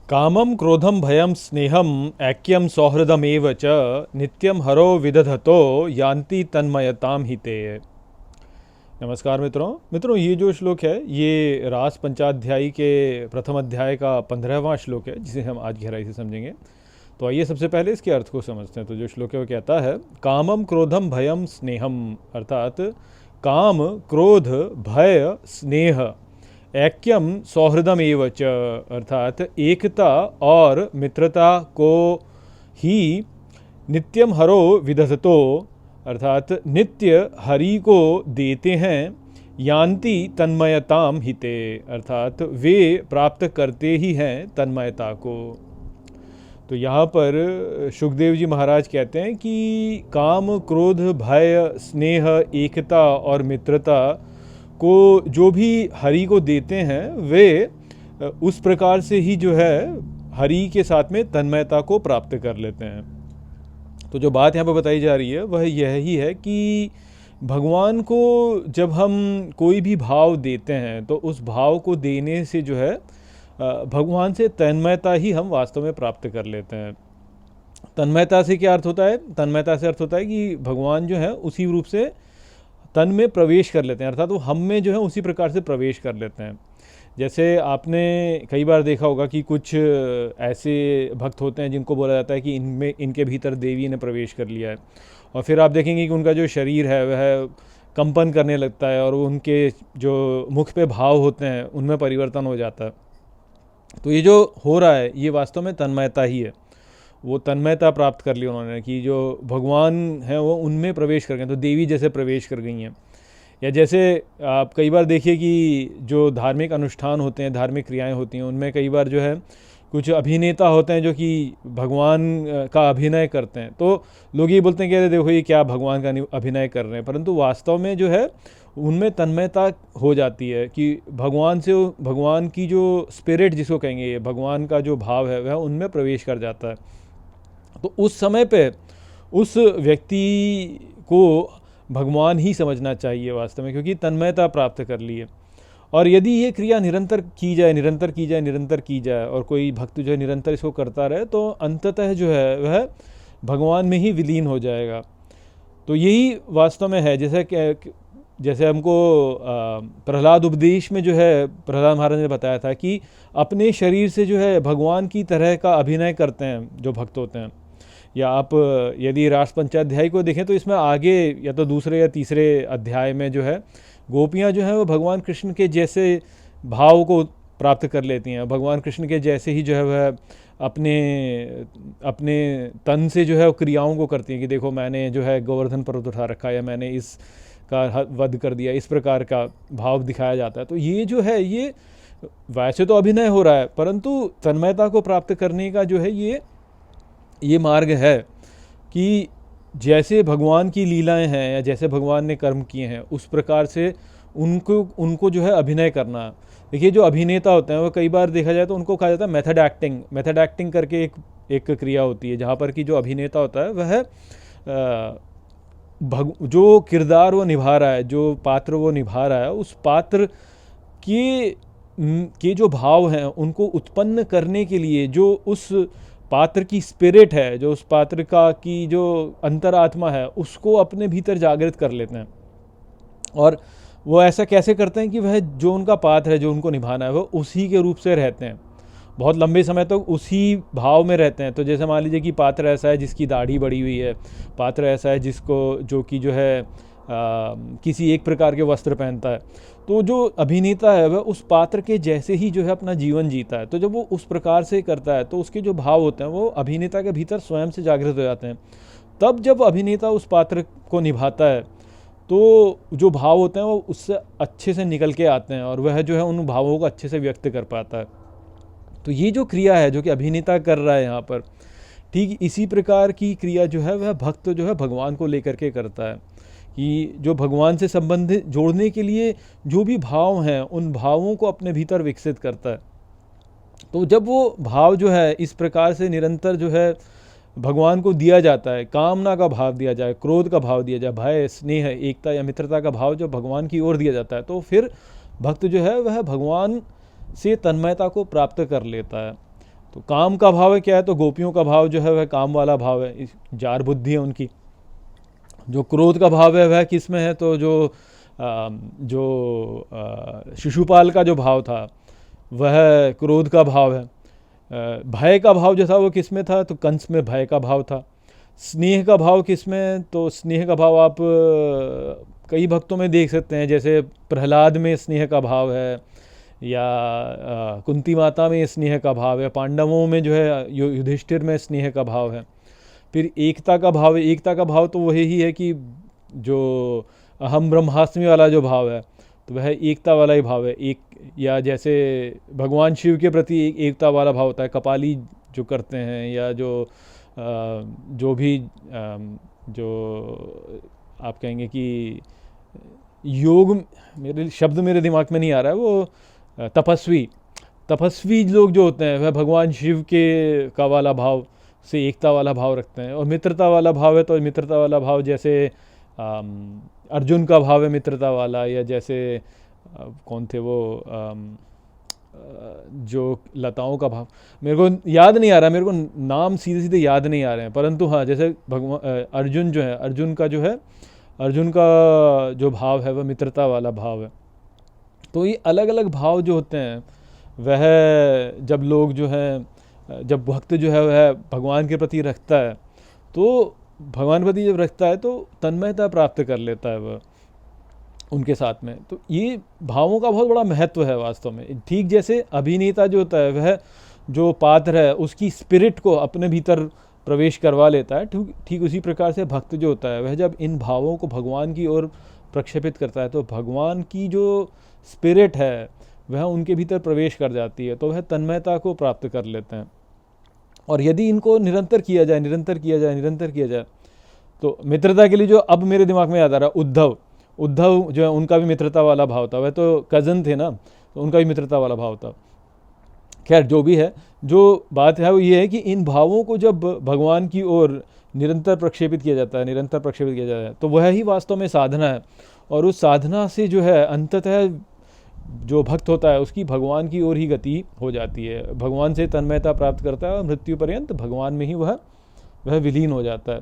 कामं क्रोधं भयं स्नेहं ऐक्यं सौहृदमेव च नित्यं हरो विदधतो यान्ति तन्मयताम हिते। नमस्कार मित्रों, ये जो श्लोक है ये रास पंचाध्यायी के प्रथम अध्याय का 15वां श्लोक है, जिसे हम आज गहराई से समझेंगे। तो आइए सबसे पहले इसके अर्थ को समझते हैं। तो जो श्लोक है वो कहता है, कामम क्रोधम भयम स्नेहम, अर्थात काम, क्रोध, भय, स्नेह, ऐक्यम सौहृदम एव च, अर्थात एकता और मित्रता को ही नित्यम हरो विदधतो, अर्थात नित्य हरि को देते हैं, यान्ति तन्मयताम हिते, अर्थात वे प्राप्त करते ही हैं तन्मयता को। तो यहाँ पर शुकदेव जी महाराज कहते हैं कि काम, क्रोध, भय, स्नेह, एकता और मित्रता को जो भी हरि को देते हैं वे उस प्रकार से ही जो है हरि के साथ में तन्मयता को प्राप्त कर लेते हैं। तो जो बात यहाँ पर बताई जा रही है वह यह ही है कि भगवान को जब हम कोई भी भाव देते हैं तो उस भाव को देने से जो है भगवान से तन्मयता ही हम वास्तव में प्राप्त कर लेते हैं। तन्मयता से क्या अर्थ होता है? तन्मयता से अर्थ होता है कि भगवान जो है उसी रूप से तन में प्रवेश कर लेते हैं, अर्थात वो हम में जो है उसी प्रकार से प्रवेश कर लेते हैं। जैसे आपने कई बार देखा होगा कि कुछ ऐसे भक्त होते हैं जिनको बोला जाता है कि इनमें, इनके भीतर देवी ने प्रवेश कर लिया है, और फिर आप देखेंगे कि उनका जो शरीर है वह कंपन करने लगता है और उनके जो मुख पे भाव होते हैं उनमें परिवर्तन हो जाता है। तो ये जो हो रहा है ये वास्तव में तन्मयता ही है। वो तन्मयता प्राप्त कर ली उन्होंने कि जो भगवान हैं वो उनमें प्रवेश कर गए, तो देवी जैसे प्रवेश कर गई हैं। या जैसे आप कई बार देखिए कि जो धार्मिक अनुष्ठान होते हैं, धार्मिक क्रियाएं होती हैं, उनमें कई बार जो है कुछ अभिनेता होते हैं जो कि भगवान का अभिनय करते हैं। तो लोग ये बोलते हैं कि अरे देखो ये क्या भगवान का अभिनय कर रहे हैं, परंतु वास्तव में जो है उनमें तन्मयता हो जाती है कि भगवान से, भगवान की जो स्पिरिट जिसको कहेंगे, भगवान का जो भाव है वह उनमें प्रवेश कर जाता है। तो उस समय पे उस व्यक्ति को भगवान ही समझना चाहिए वास्तव में, क्योंकि तन्मयता प्राप्त कर ली है। और यदि ये क्रिया निरंतर की जाए, निरंतर की जाए, निरंतर की जाए, और कोई भक्त जो है निरंतर इसको करता रहे, तो अंततः जो है वह भगवान में ही विलीन हो जाएगा। तो यही वास्तव में है। जैसे हमको प्रहलाद उपदेश में जो है प्रहलाद महाराज ने बताया था कि अपने शरीर से जो है भगवान की तरह का अभिनय करते हैं जो भक्त होते हैं। या आप यदि रास पंचाध्याय को देखें तो इसमें आगे या तो दूसरे या तीसरे अध्याय में जो है गोपियाँ जो हैं वो भगवान कृष्ण के जैसे भाव को प्राप्त कर लेती हैं। भगवान कृष्ण के जैसे ही जो है वह अपने तन से जो है वो क्रियाओं को करती हैं कि देखो मैंने जो है गोवर्धन पर्वत उठा रखा है, या मैंने इस का वध कर दिया, इस प्रकार का भाव दिखाया जाता है। तो ये जो है ये वैसे तो अभिनय हो रहा है, परंतु तन्मयता को प्राप्त करने का जो है ये मार्ग है कि जैसे भगवान की लीलाएं हैं या जैसे भगवान ने कर्म किए हैं उस प्रकार से उनको जो है अभिनय करना। देखिए जो अभिनेता होते हैं वो कई बार देखा जाए तो उनको कहा जाता है मेथड एक्टिंग करके एक क्रिया होती है, जहाँ पर कि जो अभिनेता होता है वह जो किरदार वो निभा रहा है, जो पात्र वो निभा रहा है, उस पात्र के जो भाव हैं उनको उत्पन्न करने के लिए जो उस पात्र की स्पिरिट है, जो उस पात्र का की जो अंतरात्मा है, उसको अपने भीतर जागृत कर लेते हैं। और वो ऐसा कैसे करते हैं कि वह जो उनका पात्र है, जो उनको निभाना है, वो उसी के रूप से रहते हैं, बहुत लंबे समय तक उसी भाव में रहते हैं। तो जैसे मान लीजिए कि पात्र ऐसा है जिसकी दाढ़ी बढ़ी हुई है, पात्र ऐसा है जो कि जो है किसी एक प्रकार के वस्त्र पहनता है, तो जो अभिनेता है वह उस पात्र के जैसे ही जो है अपना जीवन जीता है। तो जब वो उस प्रकार से करता है तो उसके जो भाव होते हैं वो अभिनेता के भीतर स्वयं से जागृत हो जाते हैं। तब जब अभिनेता उस पात्र को निभाता है तो जो भाव होते हैं वो उससे अच्छे से निकल के आते हैं और वह जो है उन भावों को अच्छे से व्यक्त कर पाता है। तो ये जो क्रिया है जो कि अभिनेता कर रहा है यहाँ पर, ठीक इसी प्रकार की क्रिया जो है वह भक्त जो है भगवान को लेकर के करता है कि जो भगवान से संबंध जोड़ने के लिए जो भी भाव हैं उन भावों को अपने भीतर विकसित करता है। तो जब वो भाव जो है इस प्रकार से निरंतर जो है भगवान को दिया जाता है, कामना का भाव दिया जाए, क्रोध का भाव दिया जाए, भय, स्नेह, एकता या मित्रता का भाव जब भगवान की ओर दिया जाता है, तो फिर भक्त जो है वह भगवान से तन्मयता को प्राप्त कर लेता है। तो काम का भाव है क्या है, तो गोपियों का भाव जो है वह काम वाला भाव है, जार बुद्धि है उनकी। जो क्रोध का भाव है वह किस में है, तो शिशुपाल का जो भाव था वह क्रोध का भाव है। भय का भाव जो था वो किस में था, तो कंस में भय का भाव था। स्नेह का भाव किस में, तो स्नेह का भाव आप कई भक्तों में देख सकते हैं, जैसे प्रहलाद में स्नेह का भाव है, या कुंती माता में स्नेह का भाव है, पांडवों में जो है युधिष्ठिर में स्नेह का भाव है। फिर एकता का भाव है, एकता का भाव तो वही ही है कि जो अहम ब्रह्मास्मि वाला जो भाव है तो वह एकता वाला ही भाव है। एक या जैसे भगवान शिव के प्रति एक एकता वाला भाव होता है, कपाली जो करते हैं, या जो भी जो आप कहेंगे कि योग, मेरे शब्द मेरे दिमाग में नहीं आ रहा है, वो तपस्वी लोग जो होते हैं वह भगवान शिव के का वाला भाव से एकता वाला भाव रखते हैं। और मित्रता वाला भाव है, तो मित्रता वाला भाव जैसे अर्जुन का भाव है मित्रता वाला, या जैसे कौन थे वो जो लताओं का भाव, मेरे को याद नहीं आ रहा, मेरे को नाम सीधे सीधे याद नहीं आ रहे हैं, परंतु हाँ जैसे भगवान अर्जुन जो है, अर्जुन का जो भाव है वह मित्रता वाला भाव है। तो ये अलग अलग भाव जो होते हैं वह जब लोग जो है, जब भक्त जो है वह भगवान के प्रति रखता है, तो भगवान के प्रति जब रखता है तो तन्मयता प्राप्त कर लेता है वह उनके साथ में। तो ये भावों का बहुत बड़ा महत्व है वास्तव में। ठीक जैसे अभिनेता जो होता है वह जो पात्र है उसकी स्पिरिट को अपने भीतर प्रवेश करवा लेता है, ठीक उसी प्रकार से भक्त जो होता है वह जब इन भावों को भगवान की ओर प्रक्षेपित करता है तो भगवान की जो स्पिरिट है वह उनके भीतर प्रवेश कर जाती है, तो वह तन्मयता को प्राप्त कर लेते हैं। और यदि इनको निरंतर किया जाए, तो मित्रता के लिए जो अब मेरे दिमाग में याद आ रहा है, उद्धव जो है उनका भी मित्रता वाला भाव था, वह तो कज़न थे ना, तो उनका भी मित्रता वाला भाव था। खैर जो भी है, जो बात है वो ये है कि इन भावों को जब भगवान की ओर निरंतर प्रक्षेपित किया जाता है तो वह ही वास्तव में साधना है। और उस साधना से जो है अंततः जो भक्त होता है उसकी भगवान की ओर ही गति हो जाती है, भगवान से तन्मयता प्राप्त करता है और मृत्यु पर्यंत भगवान में ही वह विलीन हो जाता है।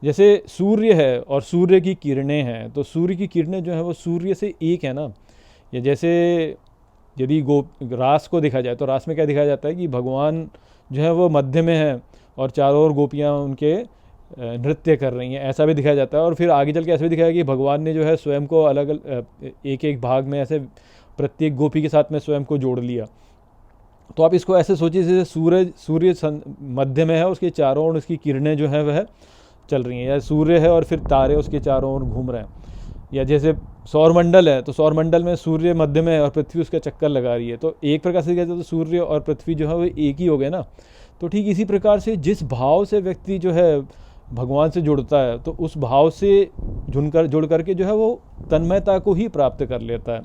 जैसे सूर्य है और सूर्य की किरणें हैं, तो सूर्य की किरणें जो है वो सूर्य से एक है ना। या जैसे यदि रास को देखा जाए तो रास में क्या दिखाया जाता है कि भगवान जो है वो मध्य में है और चारों ओर गोपियाँ उनके नृत्य कर रही हैं, ऐसा भी दिखाया जाता है। और फिर आगे चल के ऐसा भी दिखाया कि भगवान ने जो है स्वयं को अलग एक एक भाग में ऐसे प्रत्येक गोपी के साथ में स्वयं को जोड़ लिया। तो आप इसको ऐसे सोचिए जैसे सूर्य मध्य में है, उसके चारों ओर उसकी किरणें जो है वह चल रही हैं, या सूर्य है और फिर तारे उसके चारों ओर घूम रहे हैं। या जैसे सौरमंडल है, तो सौरमंडल में सूर्य मध्य में है और पृथ्वी उसका चक्कर लगा रही है, तो एक प्रकार से कहते हैं तो सूर्य और पृथ्वी जो है वो एक ही हो गए ना। तो ठीक इसी प्रकार से जिस भाव से व्यक्ति जो है भगवान से जुड़ता है तो उस भाव से जुड़ करके जो है वो तन्मयता को ही प्राप्त कर लेता है।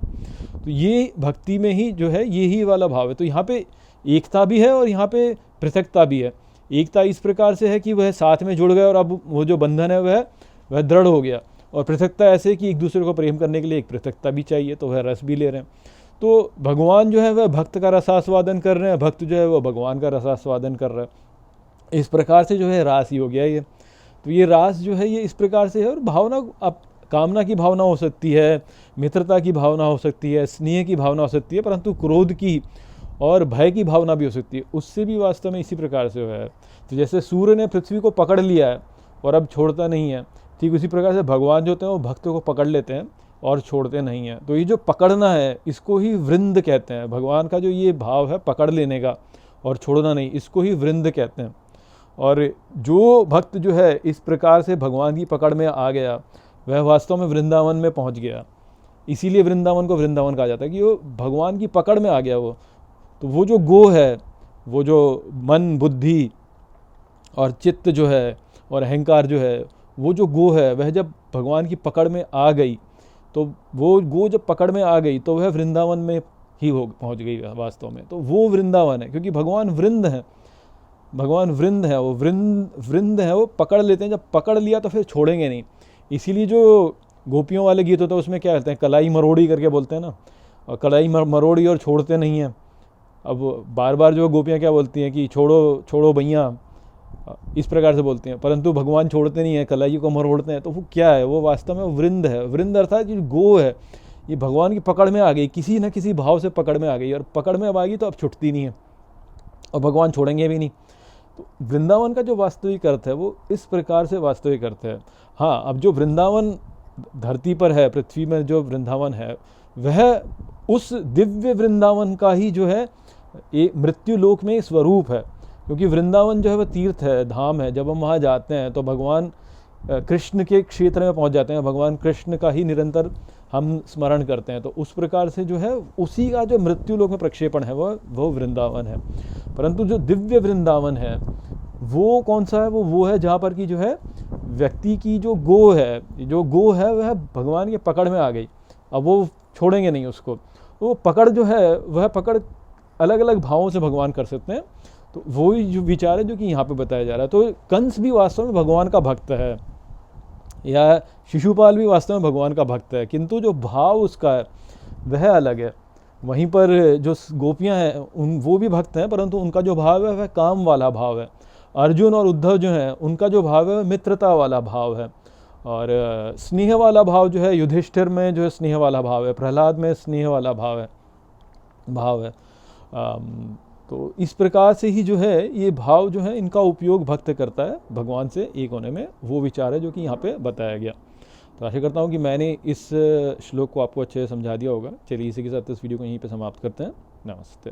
तो ये भक्ति में ही जो है ये ही वाला भाव है। तो यहाँ पे एकता भी है और यहाँ पे पृथकता भी है। एकता इस प्रकार से है कि वह साथ में जुड़ गए और अब वो जो बंधन है वह दृढ़ हो गया, और पृथकता ऐसे कि एक दूसरे को प्रेम करने के लिए एक पृथकता भी चाहिए, तो वह रस भी ले रहे हैं। तो भगवान जो है वह भक्त का रसास्वादन कर रहे हैं, भक्त जो है वह भगवान का रसास्वादन कर रहे हैं। इस प्रकार से जो है रास ही हो गया ये। तो ये रास जो है ये इस प्रकार से है। और भावना, अब कामना की भावना हो सकती है, मित्रता की भावना हो सकती है, स्नेह की भावना हो सकती है, परंतु क्रोध की और भय की भावना भी हो सकती है, उससे भी वास्तव में इसी प्रकार से है। तो जैसे सूर्य ने पृथ्वी को पकड़ लिया है और अब छोड़ता नहीं है, ठीक उसी प्रकार से भगवान जो होते हैं वो भक्तों को पकड़ लेते हैं और छोड़ते नहीं हैं। तो ये जो पकड़ना है इसको ही वृंद कहते हैं। भगवान का जो ये भाव है पकड़ लेने का और छोड़ना नहीं, इसको ही वृंद कहते हैं। और जो भक्त जो है इस प्रकार से भगवान की पकड़ में आ गया वह वास्तव में वृंदावन में पहुंच गया। इसीलिए वृंदावन को वृंदावन कहा जाता है कि वो भगवान की पकड़ में आ गया वो। तो वो जो गो है, वो जो मन बुद्धि और चित्त जो है और अहंकार जो है, वो जो गो है वह जब भगवान की पकड़ में आ गई, तो वो गो जब पकड़ में आ गई तो वह वृंदावन में ही पहुंच गई वास्तव में। तो वो वृंदावन है, क्योंकि भगवान वृंद है, वो वृंद है, वो पकड़ लेते हैं। जब पकड़ लिया तो फिर छोड़ेंगे नहीं। इसीलिए जो गोपियों वाले गीत होता है उसमें क्या कहते हैं, कलाई मरोड़ी करके बोलते हैं ना, और कलाई मरोड़ी और छोड़ते नहीं हैं। अब बार बार जो गोपियाँ क्या बोलती हैं कि छोड़ो छोड़ो भैया, इस प्रकार से बोलती हैं, परंतु भगवान छोड़ते नहीं हैं, कलाई को मरोड़ते हैं। तो वो क्या है, वो वास्तव में वृंद है। वृंद अर्थात जो गो है, ये भगवान की पकड़ में आ गई, किसी न किसी भाव से पकड़ में आ गई, और पकड़ में अब आ गई तो अब छुटती नहीं है, और भगवान छोड़ेंगे भी नहीं। तो वृंदावन का जो वास्तविक अर्थ है वो इस प्रकार से वास्तविक अर्थ है। हाँ, अब जो वृंदावन धरती पर है, पृथ्वी में जो वृंदावन है, वह उस दिव्य वृंदावन का ही जो है ये मृत्यु लोक में स्वरूप है। क्योंकि वृंदावन जो है वह तीर्थ है, धाम है। जब हम वहाँ जाते हैं तो भगवान कृष्ण के क्षेत्र में पहुँच जाते हैं, भगवान कृष्ण का ही निरंतर हम स्मरण करते हैं। तो उस प्रकार से जो है उसी का जो मृत्यु लोक में प्रक्षेपण है वो वृंदावन है। परंतु जो दिव्य वृंदावन है वो कौन सा है, वो है जहाँ पर कि जो है व्यक्ति की जो गो है, वह भगवान के पकड़ में आ गई, अब वो छोड़ेंगे नहीं उसको। वो पकड़ जो है वह पकड़ अलग अलग भावों से भगवान कर सकते हैं। तो वही जो विचार है जो कि यहाँ पे बताया जा रहा है। तो कंस भी वास्तव में भगवान का भक्त है, या शिशुपाल भी वास्तव में भगवान का भक्त है, किंतु जो भाव उसका है वह अलग है। वहीं पर जो गोपियाँ हैं वो भी भक्त हैं, परंतु उनका जो भाव है वह काम वाला भाव है। अर्जुन और उद्धव जो हैं उनका जो भाव है मित्रता वाला भाव है, और स्नेह वाला भाव जो है युधिष्ठिर में जो है स्नेह वाला भाव है, प्रहलाद में स्नेह वाला भाव है। तो इस प्रकार से ही जो है ये भाव जो है इनका उपयोग भक्त करता है भगवान से एक होने में। वो विचार है जो कि यहाँ पे बताया गया। तो आशा करता हूँ कि मैंने इस श्लोक को आपको अच्छे से समझा दिया होगा। चलिए इसी के साथ इस वीडियो को यहीं पे समाप्त करते हैं। नमस्ते।